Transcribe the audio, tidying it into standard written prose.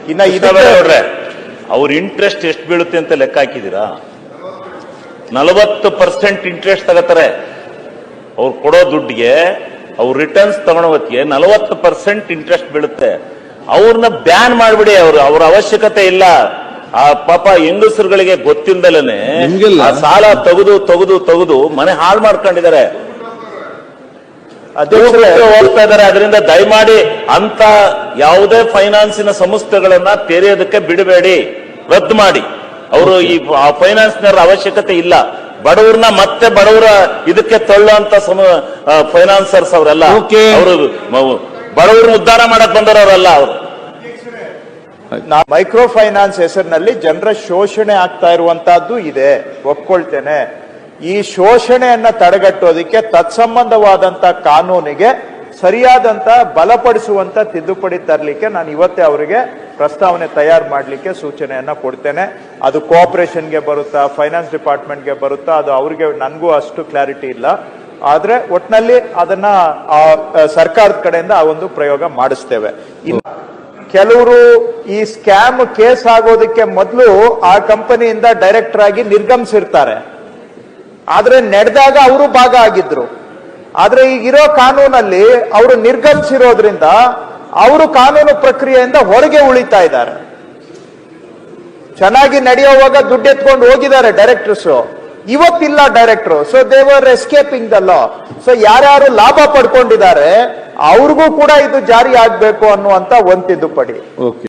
ಇನ್ನ ಇದ್ರೆ ಅವ್ರ ಇಂಟ್ರೆಸ್ಟ್ ಎಷ್ಟು ಬೀಳುತ್ತೆ ಅಂತ ಲೆಕ್ಕ ಹಾಕಿದೀರಾ? 40% ಇಂಟ್ರೆಸ್ಟ್ ತಗೋತಾರೆ. ಅವ್ರು ಕೊಡೋ ದುಡ್ಡಿಗೆ ಅವ್ರ ರಿಟರ್ನ್ಸ್ ತಗೊಳ್ಳೋ ಹೊತ್ತಿಗೆ 40% ಇಂಟ್ರೆಸ್ಟ್ ಬೀಳುತ್ತೆ. ಅವ್ರನ್ನ ಬ್ಯಾನ್ ಮಾಡ್ಬಿಡಿ. ಅವ್ರ ಅವಶ್ಯಕತೆ ಇಲ್ಲ. ಆ ಪಾಪ ಹೆಂಗಸರುಗಳಿಗೆ ಗೊತ್ತಿಲ್ದಲೇನೆ ಸಾಲ ತೆಗೆದು ಮನೆ ಹಾಳು ಮಾಡ್ಕೊಂಡಿದ್ದಾರೆ, ಹೋಗ್ತಾ ಇದಾರೆ. ಅದರಿಂದ ದಯಮಾಡಿ ಅಂತ ಯಾವುದೇ ಫೈನಾನ್ಸಿನ ಸಂಸ್ಥೆಗಳನ್ನ ತೆರೆಯೋದಕ್ಕೆ ಬಿಡಬೇಡಿ, ರದ್ದು ಮಾಡಿ. ಅವರು ಈ ಫೈನಾನ್ಸ್ನವರ ಅವಶ್ಯಕತೆ ಇಲ್ಲ. ಬಡವ್ರನ್ನ ಮತ್ತೆ ಬಡವರ ಇದಕ್ಕೆ ತಳ್ಳುವಂತ ಫೈನಾನ್ಸರ್ಸ್ ಅವರೆಲ್ಲ. ಅವರು ಬಡವ್ರನ್ನ ಉದ್ಧಾರ ಮಾಡಕ್ ಬಂದವರಲ್ಲ. ಅವರು ಮೈಕ್ರೋ ಫೈನಾನ್ಸ್ ಹೆಸರಿನಲ್ಲಿ ಜನರ ಶೋಷಣೆ ಆಗ್ತಾ ಇರುವಂತಹದ್ದು ಇದೆ, ಒಪ್ಕೊಳ್ತೇನೆ. ಈ ಶೋಷಣೆಯನ್ನ ತಡೆಗಟ್ಟೋದಕ್ಕೆ ತತ್ಸಂಬಂಧವಾದಂತ ಕಾನೂನಿಗೆ ಸರಿಯಾದಂತ ಬಲಪಡಿಸುವಂತ ತಿದ್ದುಪಡಿ ತರಲಿಕ್ಕೆ ನಾನು ಇವತ್ತೇ ಅವರಿಗೆ ಪ್ರಸ್ತಾವನೆ ತಯಾರು ಮಾಡಲಿಕ್ಕೆ ಸೂಚನೆಯನ್ನ ಕೊಡ್ತೇನೆ. ಅದು ಕೋಆಪರೇಷನ್ಗೆ ಬರುತ್ತಾ, ಫೈನಾನ್ಸ್ ಡಿಪಾರ್ಟ್ಮೆಂಟ್ಗೆ ಬರುತ್ತಾ, ಅದು ಅವರಿಗೆ ನನಗೂ ಅಷ್ಟು ಕ್ಲಾರಿಟಿ ಇಲ್ಲ. ಆದ್ರೆ ಒಟ್ನಲ್ಲಿ ಅದನ್ನ ಸರ್ಕಾರದ ಕಡೆಯಿಂದ ಆ ಒಂದು ಪ್ರಯೋಗ ಮಾಡಿಸ್ತೇವೆ. ಕೆಲವರು ಈ ಸ್ಕ್ಯಾಮ್ ಕೇಸ್ ಆಗೋದಕ್ಕೆ ಮೊದಲು ಆ ಕಂಪನಿಯಿಂದ ಡೈರೆಕ್ಟರ್ ಆಗಿ ನಿರ್ಗಮಿಸಿರ್ತಾರೆ. ಆದ್ರೆ ನಡೆದಾಗ ಅವರು ಭಾಗ ಆಗಿದ್ರು. ಆದ್ರೆ ಈಗಿರೋ ಕಾನೂನಲ್ಲಿ ಅವರು ನಿರ್ಗಮಿಸಿರೋದ್ರಿಂದ ಅವರು ಕಾನೂನು ಪ್ರಕ್ರಿಯೆಯಿಂದ ಹೊರಗೆ ಉಳಿತಾ ಇದ್ದಾರೆ. ಚೆನ್ನಾಗಿ ನಡೆಯುವಾಗ ದುಡ್ಡು ಎತ್ಕೊಂಡು ಹೋಗಿದ್ದಾರೆ ಡೈರೆಕ್ಟರ್ಸ್, ಇವತ್ತಿಲ್ಲ ಡೈರೆಕ್ಟರ್. ಸೊ ದೇವರ್ ಎಸ್ಕೇಪಿಂಗ್ ದ ಲಾ. ಸೊ ಯಾರ್ಯಾರು ಲಾಭ ಪಡ್ಕೊಂಡಿದ್ದಾರೆ ಅವ್ರಿಗೂ ಕೂಡ ಇದು ಜಾರಿ ಆಗ್ಬೇಕು ಅನ್ನುವಂತ ಒಂದು ತಿದ್ದುಪಡಿ.